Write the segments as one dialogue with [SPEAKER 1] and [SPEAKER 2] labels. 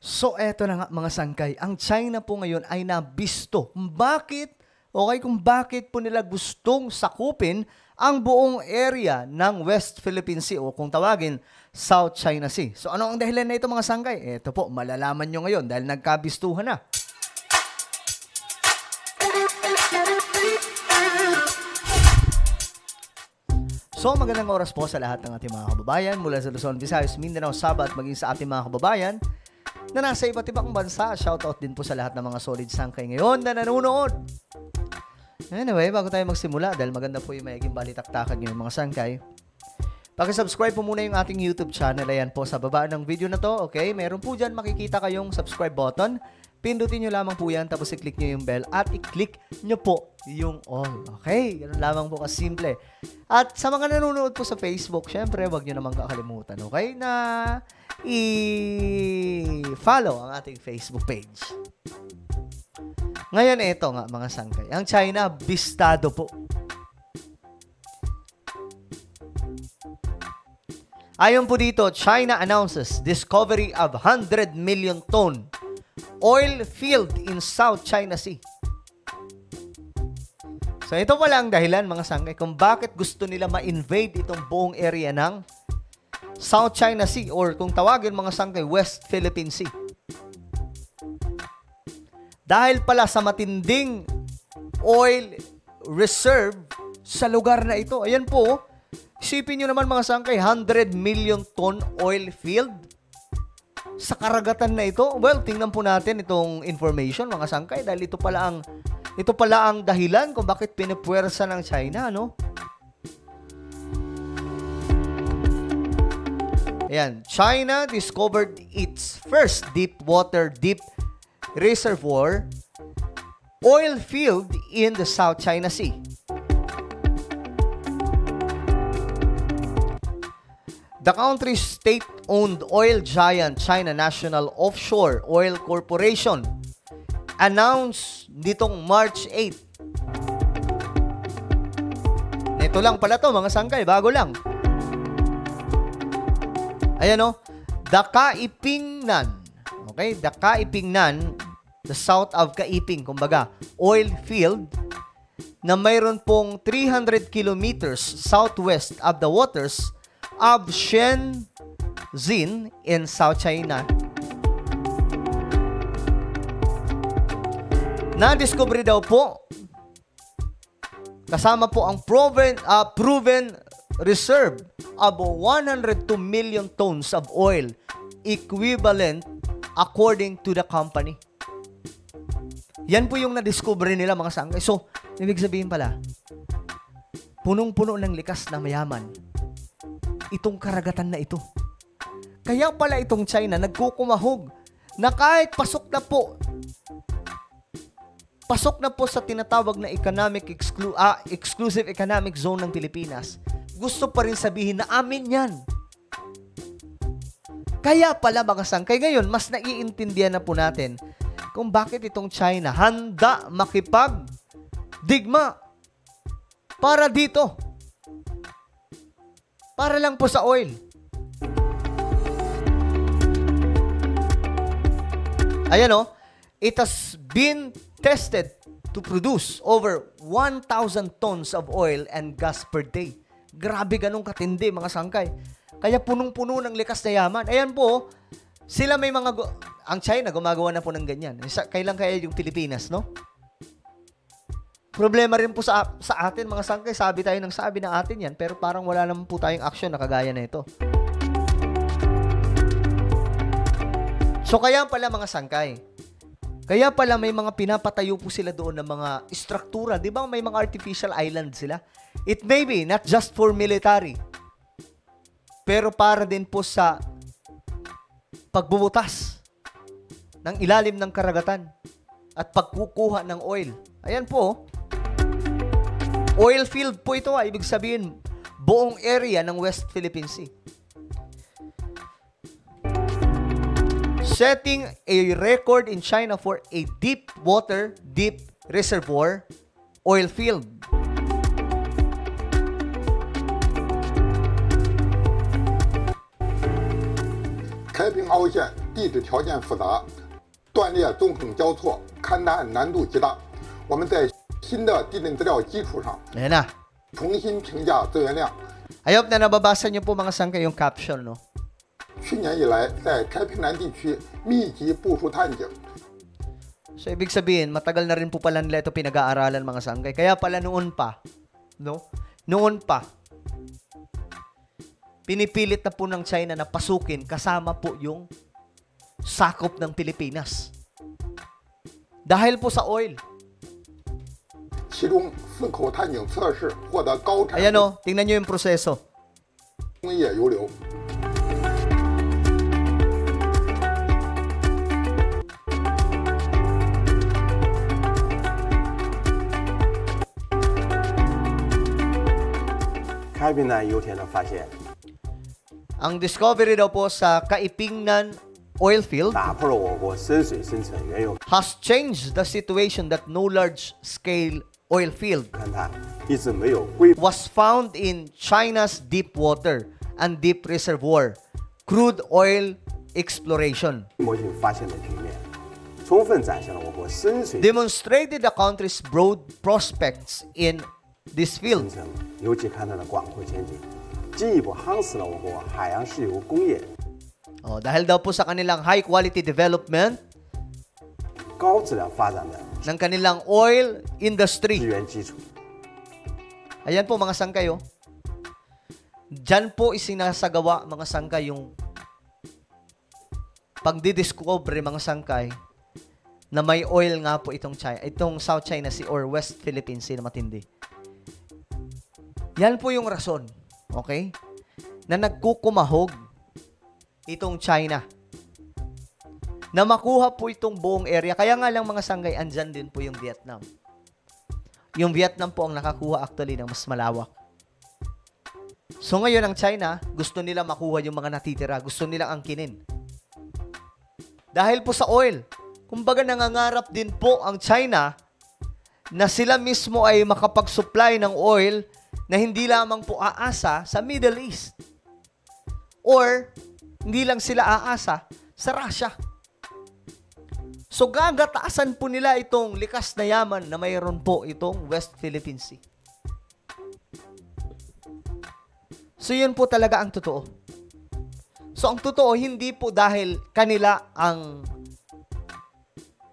[SPEAKER 1] So eto na nga mga sangkay, ang China po ngayon ay nabisto. Bakit? Okay, kung bakit po nila gustong sakupin ang buong area ng West Philippine Sea o kung tawagin South China Sea. So ano ang dahilan na ito mga sangkay? Eto po, malalaman nyo ngayon dahil nagkabistuhan na. So magandang oras po sa lahat ng ating mga kababayan mula sa Luzon, Visayas, Mindanao, Sabah at maging sa ating mga kababayan na nasa iba't ibang bansa. Shoutout din po sa lahat ng mga solid sangkay ngayon na nanonood. Anyway, bago tayo magsimula, dahil maganda po yung mayiging balitaktakan ngayon mga sangkay, paki-subscribe po muna yung ating YouTube channel. Ayan po sa baba ng video na to, okay? Meron po dyan makikita kayong subscribe button. Pindutin nyo lamang po yan, tapos i-click nyo yung bell at i-click nyo po yung all. Okay? Ganun lamang po kasimple. At sa mga nanonood po sa Facebook, syempre, wag nyo naman kakalimutan, okay? Na i-follow ang ating Facebook page. Ngayon, ito nga mga sangkay. Ang China, bistado po. Ayon po dito, China announces discovery of 100 million ton oil field in South China Sea. So ito pala ang dahilan mga sangkay kung bakit gusto nila ma-invade itong buong area ng South China Sea or kung tawagin mga sangkay West Philippine Sea. Dahil pala sa matinding oil reserve sa lugar na ito. Ayan po, isipin nyo naman mga sangkay, 100 million ton oil field sa karagatan na ito. Well, tingnan po natin itong information mga sangkay dahil ito pala ang dahilan kung bakit pinipwersa ng China, no? Ayan, China discovered its first deep reservoir oil field in the South China Sea. The country's state-owned oil giant China National Offshore Oil Corporation announced nitong March 8. Ito lang pala to mga sangkay, bago lang. Ayan o, the Kaipingnan. Okay, the Kaipingnan, the south of Kaiping, kumbaga, oil field na mayroon pong 300 kilometers southwest of the waters of Shenzhen in South China. Na-discover daw po, kasama po ang proven reserve of 102 million tons of oil equivalent according to the company. Yan po yung na-discover nila mga sangkay. So, ibig sabihin pala, punong-puno ng likas na mayaman itong karagatan na ito. Kaya pala itong China nagkukumahog na kahit pasok na po sa tinatawag na exclusive economic zone ng Pilipinas, gusto pa rin sabihin na amin yan. Kaya pala mga sangkay ngayon, mas naiintindihan na po natin kung bakit itong China handa makipagdigma para dito. Para lang po sa oil. Ayan o, it has been tested to produce over 1,000 tons of oil and gas per day. Grabe ganun katindi mga sangkay. Kaya punong-puno ng likas na yaman. Ayan po, sila may mga... Ang China gumagawa na po ng ganyan. Kailan kaya yung Pilipinas, no? Problema rin po sa atin, mga sangkay. Sabi tayo ng sabi na atin yan, pero parang wala naman po tayong action na kagaya na ito. So, kaya pala mga sangkay. Kaya pala may mga pinapatayo po sila doon ng mga istruktura. Di ba may mga artificial island sila? It may be not just for military, pero para din po sa pagbubutas ng ilalim ng karagatan at pagkukuha ng oil. Ayan po. Oil field po ito. Ibig sabihin, buong area ng West Philippine Sea. Setting a record in China for a deep reservoir oil field.
[SPEAKER 2] 开平凹陷地质条件复杂，断裂纵横交错，勘探难度极大。我们在新的地震资料基础上，
[SPEAKER 1] Ayan na.
[SPEAKER 2] 重新评价资源量。
[SPEAKER 1] I hope na nababasa niyo po mga sangkay yung caption, no?
[SPEAKER 2] 去年以来，在太平南地区密集部署探井，
[SPEAKER 1] So, ibig sabihin, matagal na rin po pala nila ito pinag-aaralan mga sangkay. Kaya pala noon pa, no? Noon pa, pinipilit na po ng China na pasukin kasama po yung sakop ng Pilipinas. Dahil po sa oil.
[SPEAKER 2] 其中4口探井测试获得高产
[SPEAKER 1] Ayan o, tingnan nyo yung proseso.
[SPEAKER 2] 工业油流。
[SPEAKER 3] 太平南油田的发现，
[SPEAKER 1] Ang discovery daw po sa Kaipingnan oil field
[SPEAKER 3] 打破了我国深水深层原有
[SPEAKER 1] has changed the situation that no large-scale oil field
[SPEAKER 3] 勘探一直没有规
[SPEAKER 1] was found in China's deep water and deep reservoir crude oil exploration,
[SPEAKER 3] 模性发现的局面，充分展现了我国深水
[SPEAKER 1] demonstrated the country's broad prospects in this
[SPEAKER 3] 深
[SPEAKER 1] field.
[SPEAKER 3] 层油气勘探的广阔前景，进一步夯实了我国海洋石油工业
[SPEAKER 1] Dahil daw po sa kanilang high quality development
[SPEAKER 3] 高质量发展的
[SPEAKER 1] ng kanilang oil
[SPEAKER 3] 资
[SPEAKER 1] industry.
[SPEAKER 3] 源基础。
[SPEAKER 1] Ayan po mga sangkay, oh. Diyan po isinasagawa mga sangkay yung pagdidiscover mga sangkay na may oil nga po itong China, itong South China Sea or West Philippine Sea na matindi. Yan po yung rason, okay? Na nagkukumahog itong China. Na makuha po itong buong area. Kaya nga lang mga sangkay, andyan din po yung Vietnam. Yung Vietnam po ang nakakuha actually ng mas malawak. So ngayon ang China, gusto nila makuha yung mga natitira. Gusto nilang angkinin. Dahil po sa oil. Kumbaga nangangarap din po ang China na sila mismo ay makapag-supply ng oil na hindi lamang po aasa sa Middle East. Or hindi lang sila aasa sa Russia. So gagataasan po nila itong likas na yaman na mayroon po itong West Philippine Sea. So yun po talaga ang totoo. So ang totoo, hindi po dahil kanila ang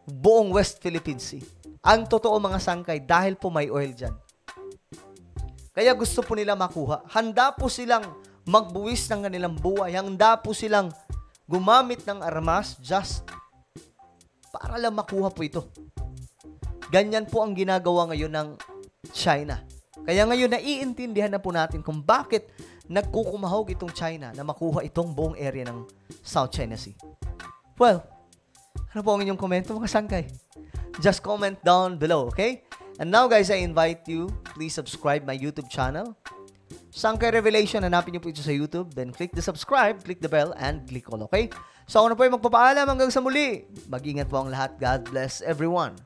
[SPEAKER 1] buong West Philippine Sea. Ang totoo mga sangkay, dahil po may oil dyan. Kaya gusto po nila makuha. Handa po silang magbuwis ng kanilang buhay. Handa po silang gumamit ng armas just para lang makuha po ito. Ganyan po ang ginagawa ngayon ng China. Kaya ngayon naiintindihan na po natin kung bakit nagkukumahog itong China na makuha itong buong area ng South China Sea. Well, ano po ang inyong komento mga sangkay? Just comment down below, okay? And now guys, I invite you, please subscribe my YouTube channel. Sangkay Revelation, hanapin niyo po ito sa YouTube. Then click the subscribe, click the bell, and click all, okay? So ako na po ay magpapaalam hanggang sa muli. Mag-ingat po ang lahat. God bless everyone.